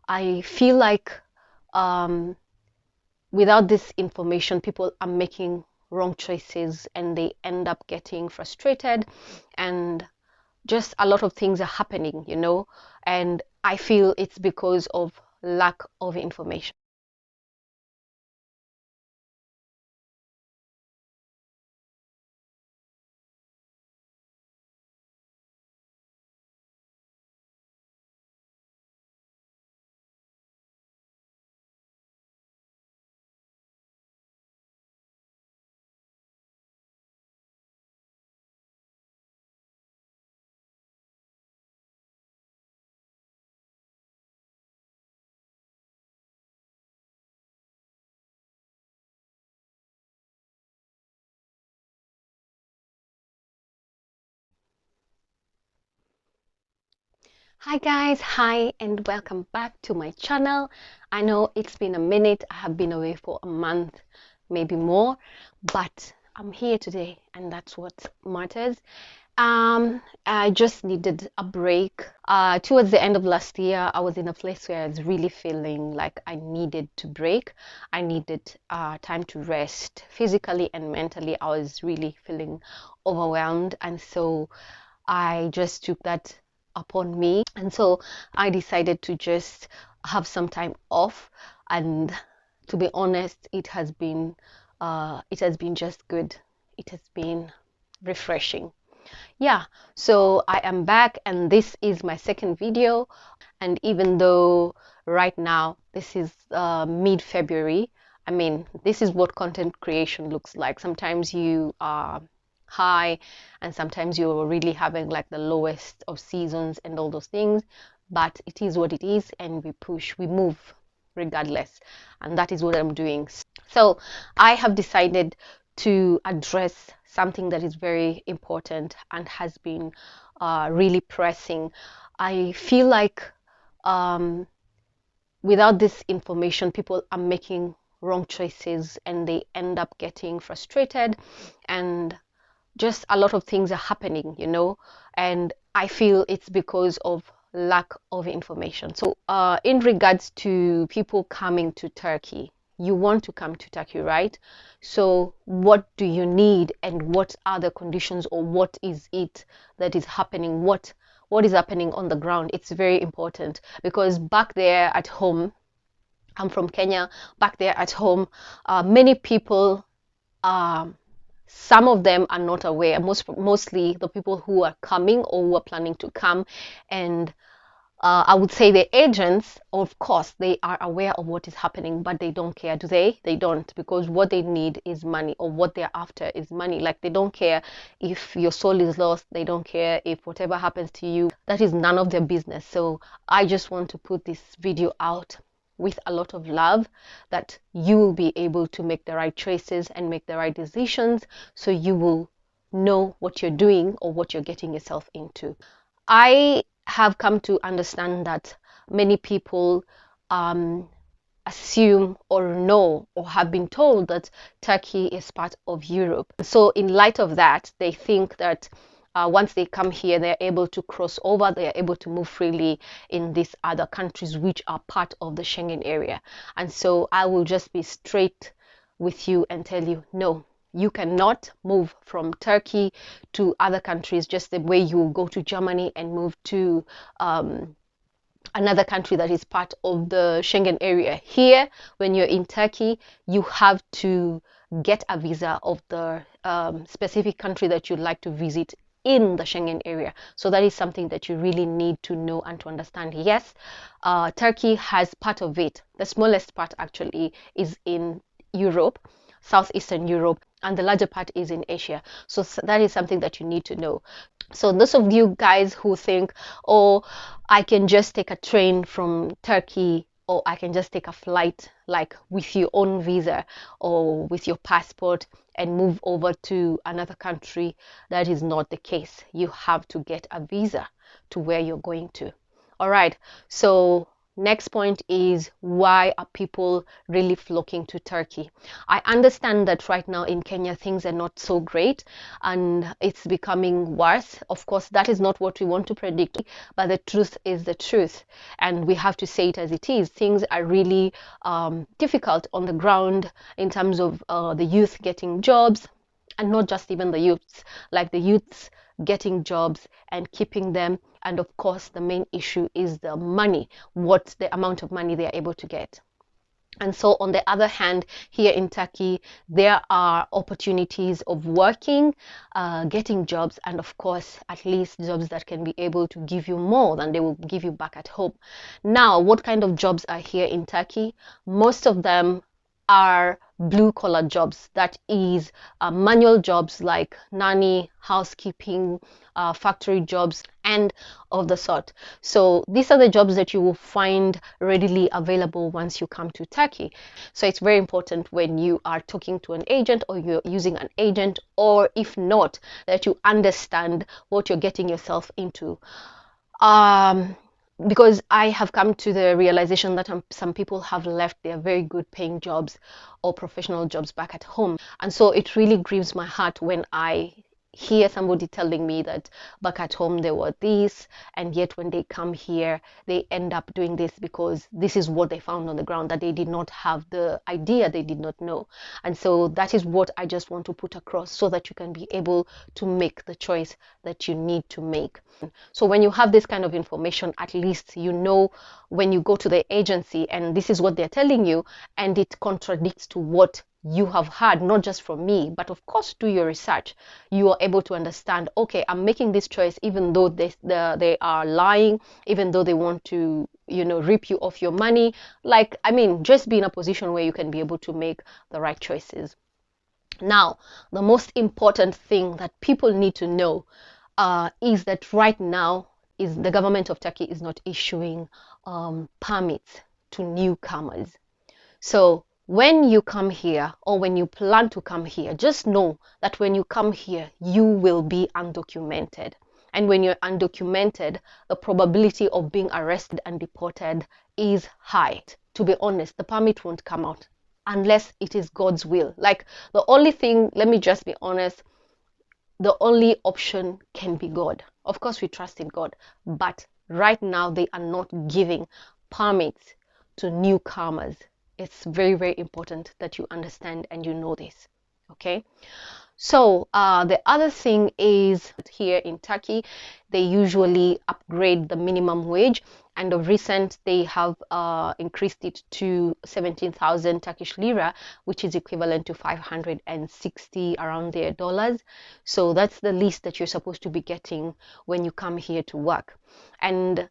I feel like um, without this information, people are making wrong choices and they end up getting frustrated, and just a lot of things are happening, and I feel it's because of lack of information. Hi guys, hi and welcome back to my channel. I know it's been a minute. I have been away for a month, maybe more, but I'm here today and that's what matters. I just needed a break. Towards the end of last year, I was in a place where I was really feeling like I needed to break. I needed time to rest physically and mentally. I was really feeling overwhelmed, and so I just took that upon me. And so I decided to just have some time off. And to be honest, it has been just good. It has been refreshing. Yeah, so I am back and this is my second video. And even though right now this is mid-February, I mean, this is what content creation looks like. Sometimes you are high and sometimes you're really having like the lowest of seasons and all those things, but it is what it is and we push, we move regardless. And that is what I'm doing. So I have decided to address something that is very important and has been really pressing. I feel like um, without this information, people are making wrong choices and they end up getting frustrated, and just a lot of things are happening, and I feel it's because of lack of information. So in regards to people coming to Turkey, you want to come to Turkey, right? So what do you need and what are the conditions, or what is it that is happening? What is happening on the ground? It's very important, because back there at home, I'm from Kenya. Back there at home, many people, um, some of them are not aware. Mostly the people who are coming or who are planning to come, and I would say the agents, of course, they are aware of what is happening, but they don't care, do they? They don't, because what they need is money, or what they're after is money. Like, they don't care if your soul is lost. They don't care if whatever happens to you. That is none of their business. So I just want to put this video out with a lot of love, that you will be able to make the right choices and make the right decisions, so you will know what you're doing or what you're getting yourself into. I have come to understand that many people assume or know or have been told that Turkey is part of Europe. So in light of that, they think that once they come here, they're able to cross over, they are able to move freely in these other countries which are part of the Schengen area. And so I will just be straight with you and tell you, no, you cannot move from Turkey to other countries just the way you go to Germany and move to another country that is part of the Schengen area. Here, when you're in Turkey, you have to get a visa of the specific country that you'd like to visit in the Schengen area. So that is something that you really need to know and to understand. Yes, Turkey has part of it. The smallest part actually is in Europe, Southeastern Europe, and the larger part is in Asia. So that is something that you need to know. So those of you guys who think, oh, I can just take a train from Turkey, or I can just take a flight like with your own visa or with your passport and move over to another country, that is not the case. You have to get a visa to where you're going to. All right. So Next point is, why are people really flocking to Turkey? I understand that right now in Kenya things are not so great and it's becoming worse. Of course, that is not what we want to predict, but the truth is the truth, and we have to say it as it is. Things are really difficult on the ground in terms of the youth getting jobs, and not just even the youths, like the youths getting jobs and keeping them. And of course, the main issue is the money, what the amount of money they are able to get. And so, on the other hand, here in Turkey, there are opportunities of working, getting jobs, and of course, at least jobs that can be able to give you more than they will give you back at home. Now, what kind of jobs are here in Turkey? Most of them are blue collar jobs, that is manual jobs like nanny, housekeeping, factory jobs, and of the sort. So these are the jobs that you will find readily available once you come to Turkey. So it's very important when you are talking to an agent, or you're using an agent, or if not, that you understand what you're getting yourself into. Because I have come to the realization that some people have left their very good paying jobs or professional jobs back at home. And so it really grieves my heart when I hear somebody telling me that back at home they were this, and yet when they come here they end up doing this because this is what they found on the ground, that they did not have the idea, they did not know. And so that is what I just want to put across, so that you can be able to make the choice that you need to make. So when you have this kind of information, at least you know when you go to the agency and this is what they're telling you, and it contradicts to what you have heard, not just from me, but of course do your research. You are able to understand, okay, I'm making this choice even though they are lying, even though they want to, rip you off your money. Like, I mean, just be in a position where you can be able to make the right choices. Now, the most important thing that people need to know is that right now is the government of Turkey is not issuing permits to newcomers. So when you come here, or when you plan to come here, just know that when you come here, you will be undocumented. And when you're undocumented, the probability of being arrested and deported is high. To be honest, the permit won't come out unless it is God's will. Like, the only thing, let me just be honest, the only option can be God. Of course, we trust in God, but right now they are not giving permits to newcomers. It's very, very important that you understand and you know this. Okay. So the other thing is, here in Turkey, they usually upgrade the minimum wage, and of recent they have increased it to 17,000 Turkish lira, which is equivalent to 560 around their dollars. So that's the least that you're supposed to be getting when you come here to work. And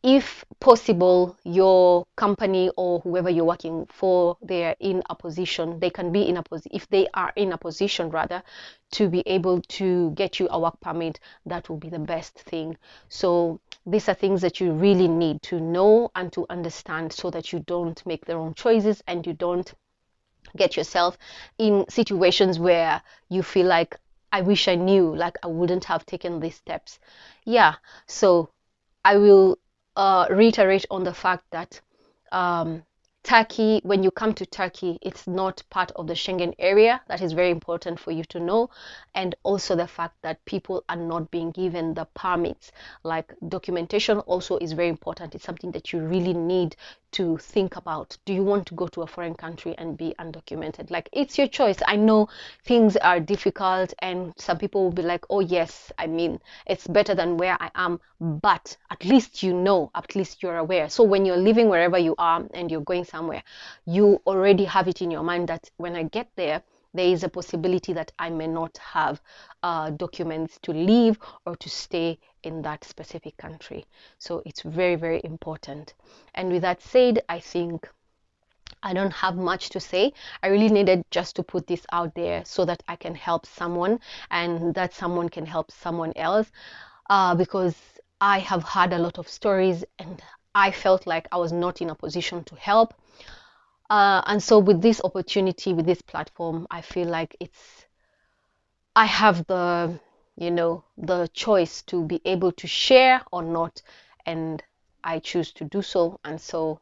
if possible, your company or whoever you're working for, they're in a position, they can be in a position, if they are in a position rather, to be able to get you a work permit, that will be the best thing. So these are things that you really need to know and to understand, so that you don't make the wrong choices and you don't get yourself in situations where you feel like, I wish I knew, like I wouldn't have taken these steps. Yeah, so I will reiterate on the fact that Turkey, when you come to Turkey, it's not part of the Schengen area. That is very important for you to know. And also the fact that people are not being given the permits. Like, documentation also is very important. It's something that you really need to think about. Do you want to go to a foreign country and be undocumented? Like, it's your choice. I know things are difficult and some people will be like, oh yes, I mean, it's better than where I am, but at least you know, at least you're aware. So when you're living wherever you are and you're going somewhere, you already have it in your mind that when I get there, there is a possibility that I may not have documents to leave or to stay in that specific country. So it's very, very important. And with that said, I think I don't have much to say. I really needed just to put this out there so that I can help someone and that someone can help someone else, because I have had a lot of stories and I felt like I was not in a position to help. And so with this opportunity, with this platform, I feel like I have the choice to be able to share or not. And I choose to do so. And so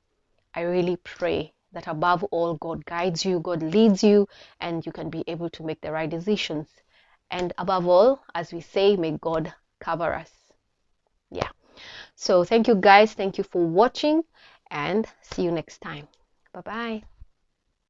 I really pray that above all, God guides you, God leads you, and you can be able to make the right decisions. And above all, as we say, may God cover us. Yeah. So thank you guys. Thank you for watching, and see you next time. Bye-bye.